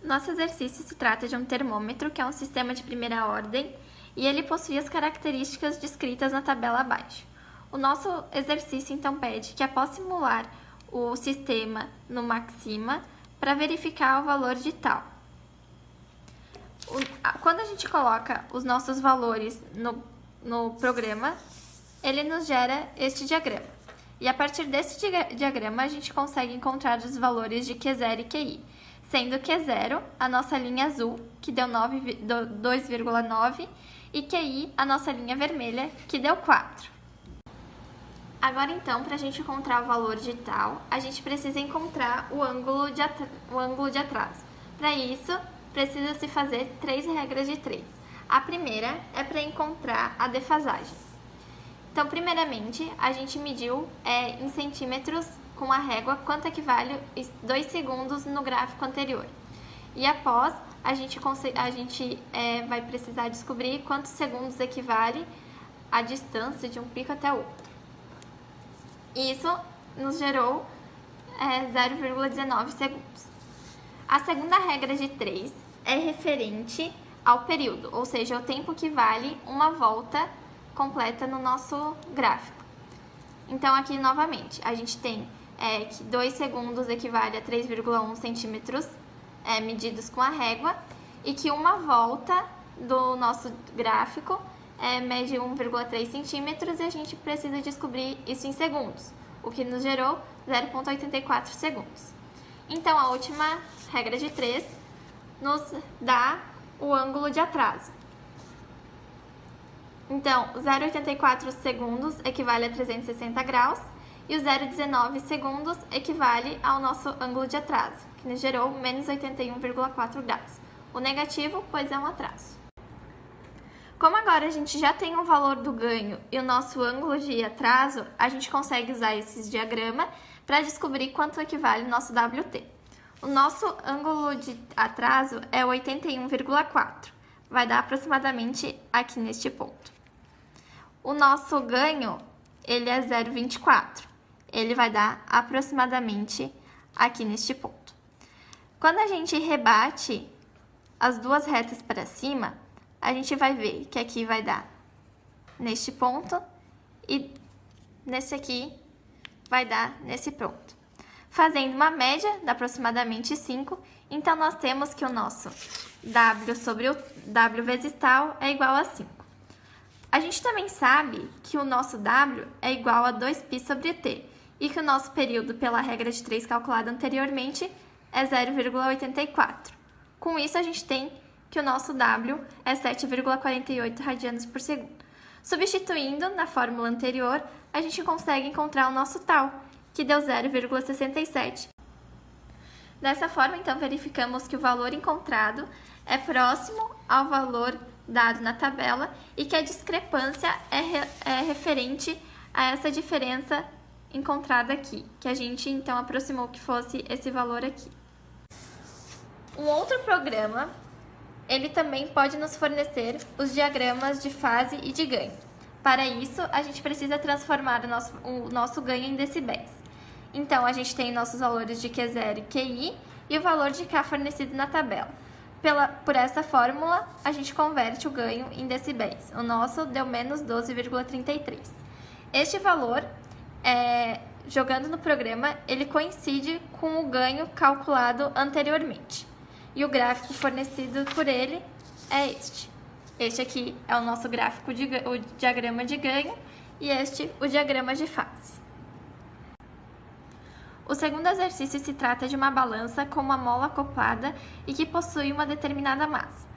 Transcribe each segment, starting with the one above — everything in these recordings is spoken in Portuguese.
Nosso exercício se trata de um termômetro, que é um sistema de primeira ordem, e ele possui as características descritas na tabela abaixo. O nosso exercício, então, pede que, após simular o sistema no Maxima, para verificar o valor de tal. Quando a gente coloca os nossos valores no programa, ele nos gera este diagrama. E a partir desse diagrama, a gente consegue encontrar os valores de Q0 e QI, sendo Q0 a nossa linha azul, que deu 2,9, e QI a nossa linha vermelha, que deu 4. Agora, então, para a gente encontrar o valor de tal, a gente precisa encontrar o ângulo de atraso. Para isso, precisa-se fazer 3 regras de 3. A primeira é para encontrar a defasagem. Então, primeiramente, a gente mediu em centímetros com a régua quanto equivale 2 segundos no gráfico anterior. E após, a gente vai precisar descobrir quantos segundos equivale a distância de um pico até o outro. Isso nos gerou 0,19 segundos. A segunda regra de 3 é referente ao período, ou seja, o tempo que vale uma volta completa no nosso gráfico. Então, aqui novamente, a gente tem que 2 segundos equivale a 3,1 centímetros medidos com a régua e que uma volta do nosso gráfico mede 1,3 centímetros e a gente precisa descobrir isso em segundos, o que nos gerou 0,84 segundos. Então, a última regra de 3 nos dá o ângulo de atraso. Então, 0,84 segundos equivale a 360 graus e o 0,19 segundos equivale ao nosso ângulo de atraso, que nos gerou menos 81,4 graus. O negativo, pois é um atraso. Como agora a gente já tem o valor do ganho e o nosso ângulo de atraso, a gente consegue usar esses diagramas para descobrir quanto equivale o nosso WT. O nosso ângulo de atraso é 81,4, vai dar aproximadamente aqui neste ponto. O nosso ganho, ele é 0,24, ele vai dar aproximadamente aqui neste ponto. Quando a gente rebate as duas retas para cima, a gente vai ver que aqui vai dar neste ponto e nesse aqui vai dar nesse ponto. Fazendo uma média de aproximadamente 5, então nós temos que o nosso W sobre o W vezes tal é igual a 5. A gente também sabe que o nosso W é igual a 2π sobre T e que o nosso período pela regra de 3 calculada anteriormente é 0,84. Com isso, a gente tem que o nosso W é 7,48 radianos por segundo. Substituindo na fórmula anterior, a gente consegue encontrar o nosso tal, que deu 0,67. Dessa forma, então, verificamos que o valor encontrado é próximo ao valor dado na tabela e que a discrepância é referente a essa diferença encontrada aqui, que a gente, então, aproximou que fosse esse valor aqui. Um outro programa, ele também pode nos fornecer os diagramas de fase e de ganho. Para isso, a gente precisa transformar o nosso ganho em decibéis. Então, a gente tem nossos valores de Q0 e QI e o valor de K fornecido na tabela. Por essa fórmula, a gente converte o ganho em decibéis. O nosso deu menos 12,33. Este valor, jogando no programa, ele coincide com o ganho calculado anteriormente. E o gráfico fornecido por ele é este. Este aqui é o nosso gráfico, o diagrama de ganho, e este o diagrama de fase. O segundo exercício se trata de uma balança com uma mola acoplada e que possui uma determinada massa.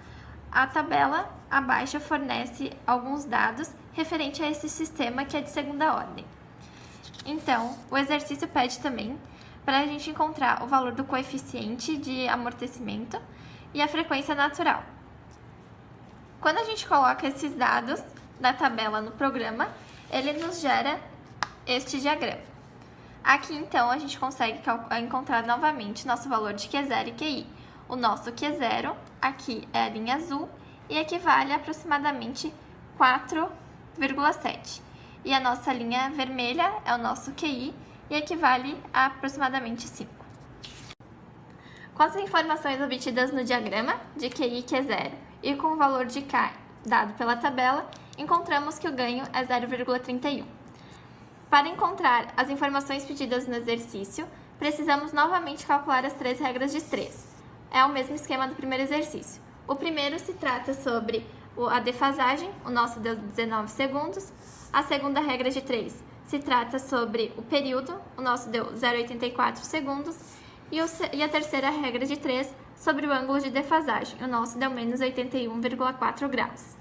A tabela abaixo fornece alguns dados referente a esse sistema que é de segunda ordem. Então, o exercício pede também para a gente encontrar o valor do coeficiente de amortecimento e a frequência natural. Quando a gente coloca esses dados da tabela no programa, ele nos gera este diagrama. Aqui, então, a gente consegue encontrar novamente nosso valor de Q0 e QI. O nosso Q0, aqui é a linha azul, e equivale a aproximadamente 4,7. E a nossa linha vermelha é o nosso QI, e equivale a aproximadamente 5. Com as informações obtidas no diagrama de QI, que é 0, e com o valor de K dado pela tabela, encontramos que o ganho é 0,31. Para encontrar as informações pedidas no exercício, precisamos novamente calcular as 3 regras de 3. É o mesmo esquema do primeiro exercício. O primeiro se trata sobre a defasagem, o nosso deu 19 segundos. A segunda regra de 3 se trata sobre o período, o nosso deu 0,84 segundos. E a terceira regra de 3 sobre o ângulo de defasagem, o nosso deu menos 81,4 graus.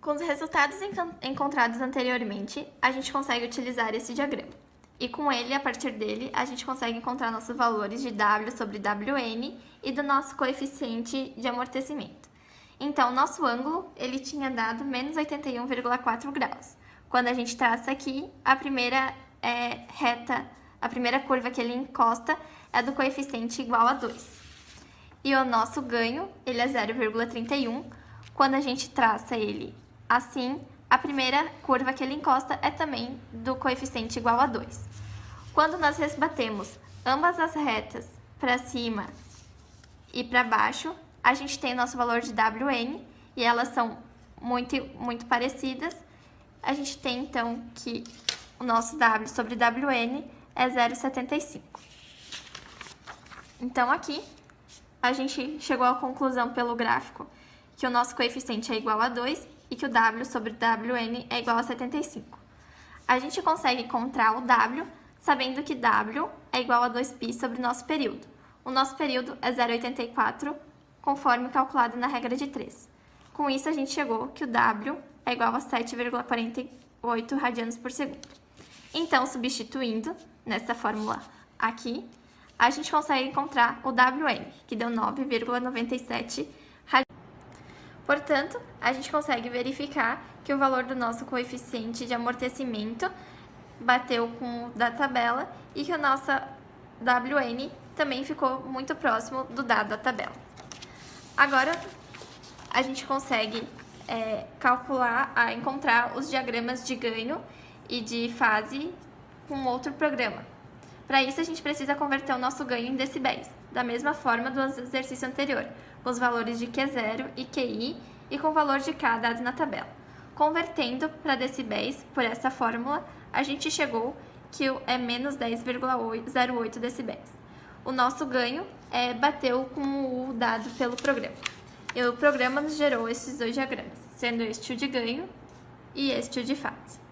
Com os resultados encontrados anteriormente, a gente consegue utilizar esse diagrama. E com ele, a partir dele, a gente consegue encontrar nossos valores de W sobre WN e do nosso coeficiente de amortecimento. Então, nosso ângulo, ele tinha dado menos 81,4 graus. Quando a gente traça aqui, a primeira reta, a primeira curva que ele encosta é do coeficiente igual a 2. E o nosso ganho, ele é 0,31. Quando a gente traça ele assim, a primeira curva que ele encosta é também do coeficiente igual a 2. Quando nós rebatemos ambas as retas para cima e para baixo, a gente tem o nosso valor de WN e elas são muito parecidas. A gente tem, então, que o nosso W sobre WN é 0,75. Então, aqui, a gente chegou à conclusão pelo gráfico que o nosso coeficiente é igual a 2 e que o W sobre WN é igual a 75. A gente consegue encontrar o W sabendo que W é igual a 2π sobre o nosso período. O nosso período é 0,84, conforme calculado na regra de 3. Com isso, a gente chegou que o W é igual a 7,48 radianos por segundo. Então, substituindo nessa fórmula aqui, a gente consegue encontrar o WN, que deu 9,97 radianos. Portanto, a gente consegue verificar que o valor do nosso coeficiente de amortecimento bateu com o da tabela e que o nosso WN também ficou muito próximo do dado da tabela. Agora, a gente consegue encontrar os diagramas de ganho e de fase com outro programa. Para isso, a gente precisa converter o nosso ganho em decibéis, da mesma forma do exercício anterior, com os valores de Q0 e QI e com o valor de K dado na tabela. Convertendo para decibéis, por essa fórmula, a gente chegou que é menos 10,08 decibéis. O nosso ganho bateu com o dado pelo programa. E o programa nos gerou esses dois diagramas, sendo este o de ganho e este o de fase.